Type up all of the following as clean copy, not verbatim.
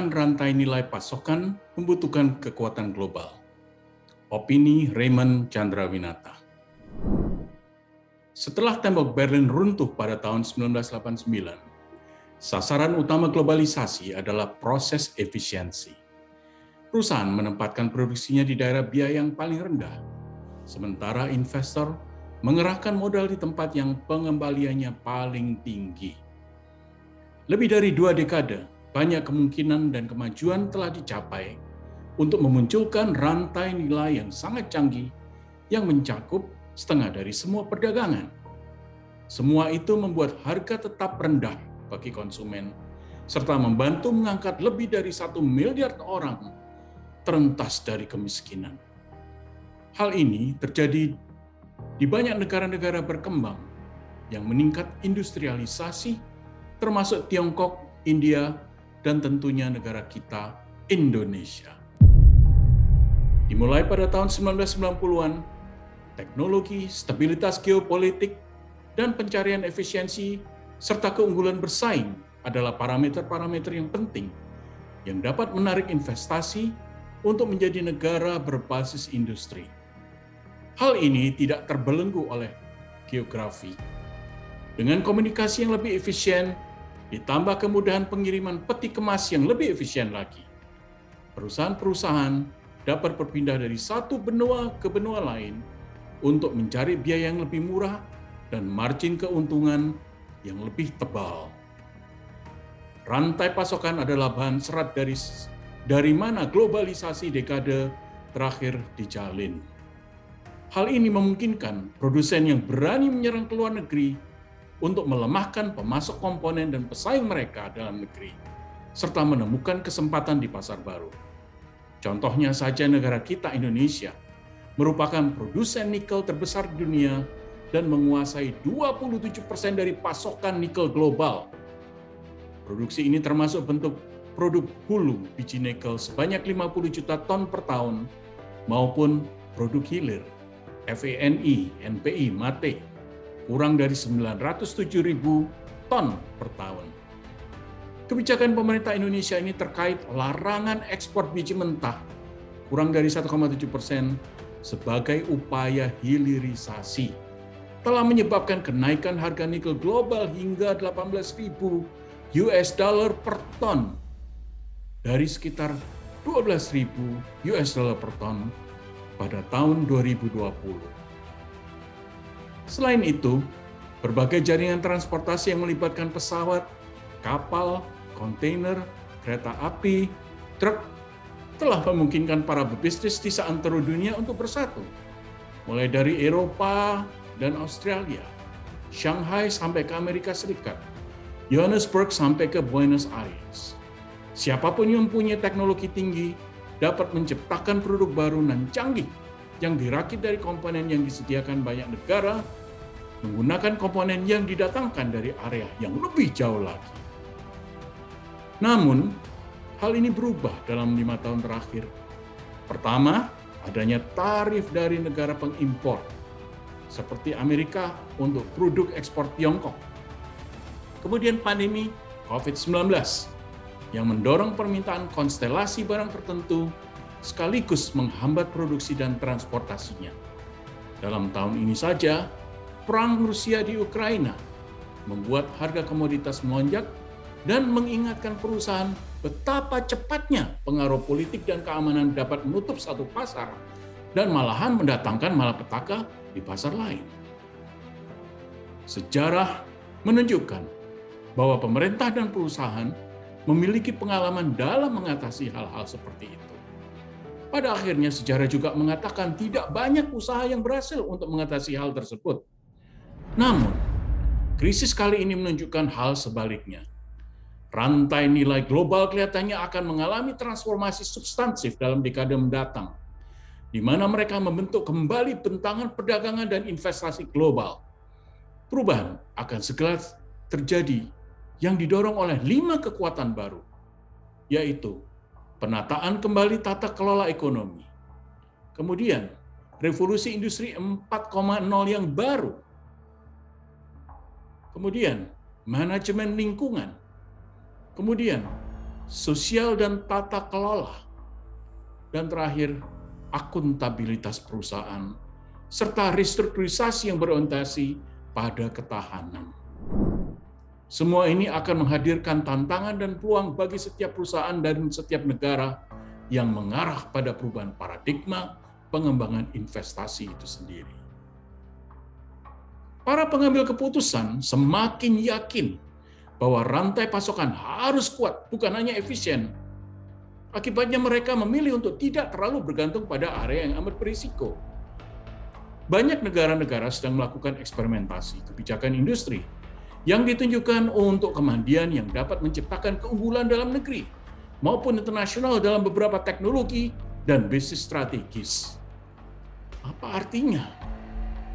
Pemulihan rantai nilai pasokan membutuhkan kekuatan global. Opini Raymond Chandrawinata. Setelah tembok Berlin runtuh pada tahun 1989, sasaran utama globalisasi adalah proses efisiensi. Perusahaan menempatkan produksinya di daerah biaya yang paling rendah, sementara investor mengerahkan modal di tempat yang pengembaliannya paling tinggi. Lebih dari 2 dekade, banyak kemungkinan dan kemajuan telah dicapai untuk memunculkan rantai nilai yang sangat canggih yang mencakup setengah dari semua perdagangan. Semua itu membuat harga tetap rendah bagi konsumen, serta membantu mengangkat lebih dari 1 miliar orang terentas dari kemiskinan. Hal ini terjadi di banyak negara-negara berkembang yang meningkat industrialisasi, termasuk Tiongkok, India, dan tentunya negara kita, Indonesia. Dimulai pada tahun 1990-an, teknologi, stabilitas geopolitik, dan pencarian efisiensi, serta keunggulan bersaing adalah parameter-parameter yang penting yang dapat menarik investasi untuk menjadi negara berbasis industri. Hal ini tidak terbelenggu oleh geografi. Dengan komunikasi yang lebih efisien, ditambah kemudahan pengiriman peti kemas yang lebih efisien lagi, perusahaan-perusahaan dapat berpindah dari satu benua ke benua lain untuk mencari biaya yang lebih murah dan margin keuntungan yang lebih tebal. Rantai pasokan adalah bahan serat dari mana globalisasi dekade terakhir dijalin. Hal ini memungkinkan produsen yang berani menyerang ke luar negeri untuk melemahkan pemasok komponen dan pesaing mereka dalam negeri, serta menemukan kesempatan di pasar baru. Contohnya saja negara kita, Indonesia, merupakan produsen nikel terbesar di dunia dan menguasai 27% dari pasokan nikel global. Produksi ini termasuk bentuk produk hulu biji nikel sebanyak 50 juta ton per tahun maupun produk hilir, FENI, NPI, MATE, kurang dari 907.000 ton per tahun. Kebijakan pemerintah Indonesia ini terkait larangan ekspor biji mentah kurang dari 1,7% sebagai upaya hilirisasi telah menyebabkan kenaikan harga nikel global hingga 18.000 US dollar per ton dari sekitar 12.000 US dollar per ton pada tahun 2020. Selain itu, berbagai jaringan transportasi yang melibatkan pesawat, kapal, kontainer, kereta api, truk, telah memungkinkan para pebisnis di seantero dunia untuk bersatu. Mulai dari Eropa dan Australia, Shanghai sampai ke Amerika Serikat, Johannesburg sampai ke Buenos Aires. Siapapun yang punya teknologi tinggi dapat menciptakan produk baru dan canggih yang dirakit dari komponen yang disediakan banyak negara, menggunakan komponen yang didatangkan dari area yang lebih jauh lagi. Namun, hal ini berubah dalam 5 tahun terakhir. Pertama, adanya tarif dari negara pengimpor, seperti Amerika untuk produk ekspor Tiongkok. Kemudian pandemi COVID-19, yang mendorong permintaan konstelasi barang tertentu, sekaligus menghambat produksi dan transportasinya. Dalam tahun ini saja, perang Rusia di Ukraina membuat harga komoditas melonjak dan mengingatkan perusahaan betapa cepatnya pengaruh politik dan keamanan dapat menutup satu pasar dan malahan mendatangkan malapetaka di pasar lain. Sejarah menunjukkan bahwa pemerintah dan perusahaan memiliki pengalaman dalam mengatasi hal-hal seperti itu. Pada akhirnya sejarah juga mengatakan tidak banyak usaha yang berhasil untuk mengatasi hal tersebut. Namun, krisis kali ini menunjukkan hal sebaliknya. Rantai nilai global kelihatannya akan mengalami transformasi substansif dalam dekade mendatang, di mana mereka membentuk kembali bentangan perdagangan dan investasi global. Perubahan akan segera terjadi yang didorong oleh 5 kekuatan baru, yaitu penataan kembali tata kelola ekonomi, kemudian revolusi industri 4.0 yang baru, kemudian manajemen lingkungan, kemudian sosial dan tata kelola, dan terakhir, akuntabilitas perusahaan, serta restrukturisasi yang berorientasi pada ketahanan. Semua ini akan menghadirkan tantangan dan peluang bagi setiap perusahaan dan setiap negara yang mengarah pada perubahan paradigma pengembangan investasi itu sendiri. Para pengambil keputusan semakin yakin bahwa rantai pasokan harus kuat, bukan hanya efisien. Akibatnya mereka memilih untuk tidak terlalu bergantung pada area yang amat berisiko. Banyak negara-negara sedang melakukan eksperimentasi kebijakan industri yang ditunjukkan untuk kemandirian yang dapat menciptakan keunggulan dalam negeri maupun internasional dalam beberapa teknologi dan bisnis strategis. Apa artinya?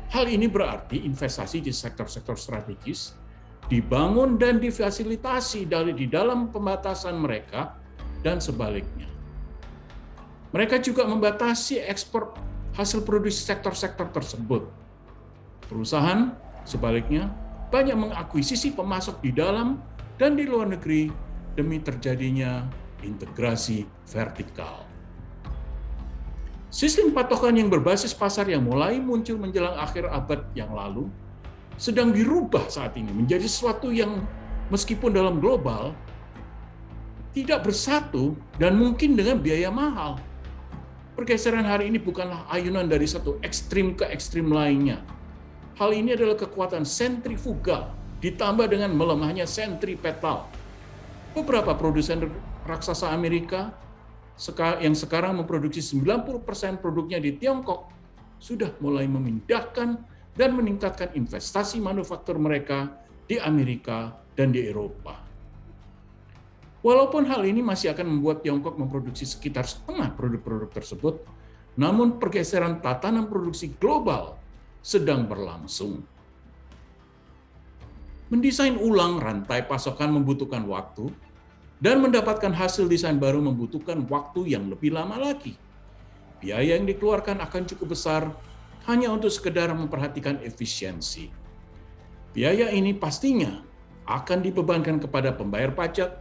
Hal ini berarti investasi di sektor-sektor strategis dibangun dan difasilitasi di dalam pembatasan mereka dan sebaliknya. Mereka juga membatasi ekspor hasil produksi sektor-sektor tersebut. Perusahaan, sebaliknya, banyak mengakuisisi pemasok di dalam dan di luar negeri demi terjadinya integrasi vertikal. Sistem patokan yang berbasis pasar yang mulai muncul menjelang akhir abad yang lalu sedang dirubah saat ini menjadi sesuatu yang meskipun dalam global tidak bersatu dan mungkin dengan biaya mahal. Pergeseran hari ini bukanlah ayunan dari satu ekstrim ke ekstrim lainnya. Hal ini adalah kekuatan sentrifugal ditambah dengan melemahnya sentripetal. Beberapa produsen raksasa Amerika yang sekarang memproduksi 90% produknya di Tiongkok sudah mulai memindahkan dan meningkatkan investasi manufaktur mereka di Amerika dan di Eropa. Walaupun hal ini masih akan membuat Tiongkok memproduksi sekitar setengah produk-produk tersebut, namun pergeseran tatanan produksi global sedang berlangsung. Mendesain ulang rantai pasokan membutuhkan waktu, dan mendapatkan hasil desain baru membutuhkan waktu yang lebih lama lagi. Biaya yang dikeluarkan akan cukup besar hanya untuk sekedar memperhatikan efisiensi. Biaya ini pastinya akan dibebankan kepada pembayar pajak,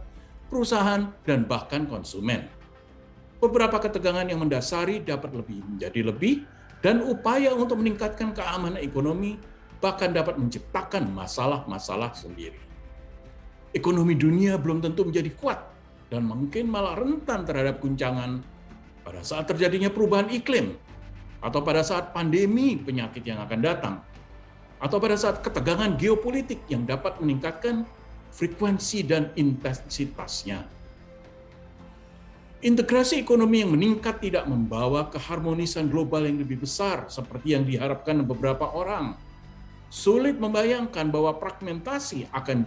perusahaan, dan bahkan konsumen. Beberapa ketegangan yang mendasari dapat menjadi lebih, dan upaya untuk meningkatkan keamanan ekonomi bahkan dapat menciptakan masalah-masalah sendiri. Ekonomi dunia belum tentu menjadi kuat dan mungkin malah rentan terhadap guncangan pada saat terjadinya perubahan iklim, atau pada saat pandemi penyakit yang akan datang, atau pada saat ketegangan geopolitik yang dapat meningkatkan frekuensi dan intensitasnya. Integrasi ekonomi yang meningkat tidak membawa keharmonisan global yang lebih besar seperti yang diharapkan beberapa orang. Sulit membayangkan bahwa fragmentasi akan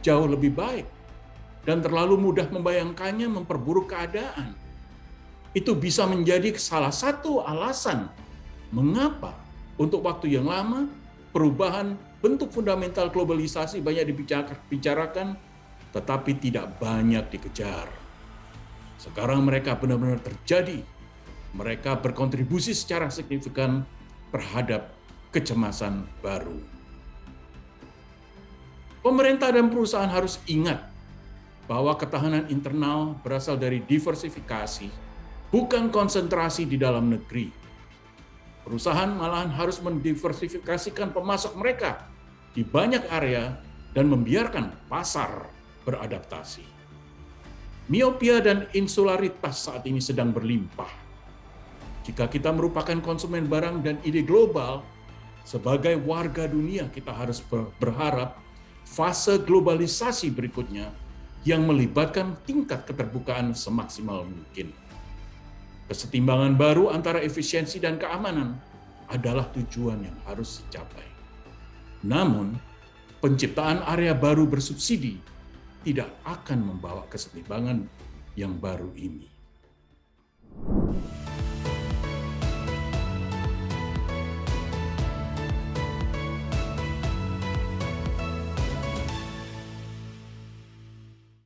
jauh lebih baik, dan terlalu mudah membayangkannya memperburuk keadaan. Itu bisa menjadi salah satu alasan mengapa untuk waktu yang lama perubahan bentuk fundamental globalisasi banyak dibicarakan, tetapi tidak banyak dikejar. Sekarang mereka benar-benar terjadi. Mereka berkontribusi secara signifikan terhadap kecemasan baru. Pemerintah dan perusahaan harus ingat bahwa ketahanan internal berasal dari diversifikasi, bukan konsentrasi di dalam negeri. Perusahaan malahan harus mendiversifikasikan pemasok mereka di banyak area dan membiarkan pasar beradaptasi. Miopia dan insularitas saat ini sedang berlimpah. Jika kita merupakan konsumen barang dan ide global, sebagai warga dunia kita harus berharap fase globalisasi berikutnya yang melibatkan tingkat keterbukaan semaksimal mungkin. Kesetimbangan baru antara efisiensi dan keamanan adalah tujuan yang harus dicapai. Namun, penciptaan area baru bersubsidi tidak akan membawa kesetimbangan yang baru ini.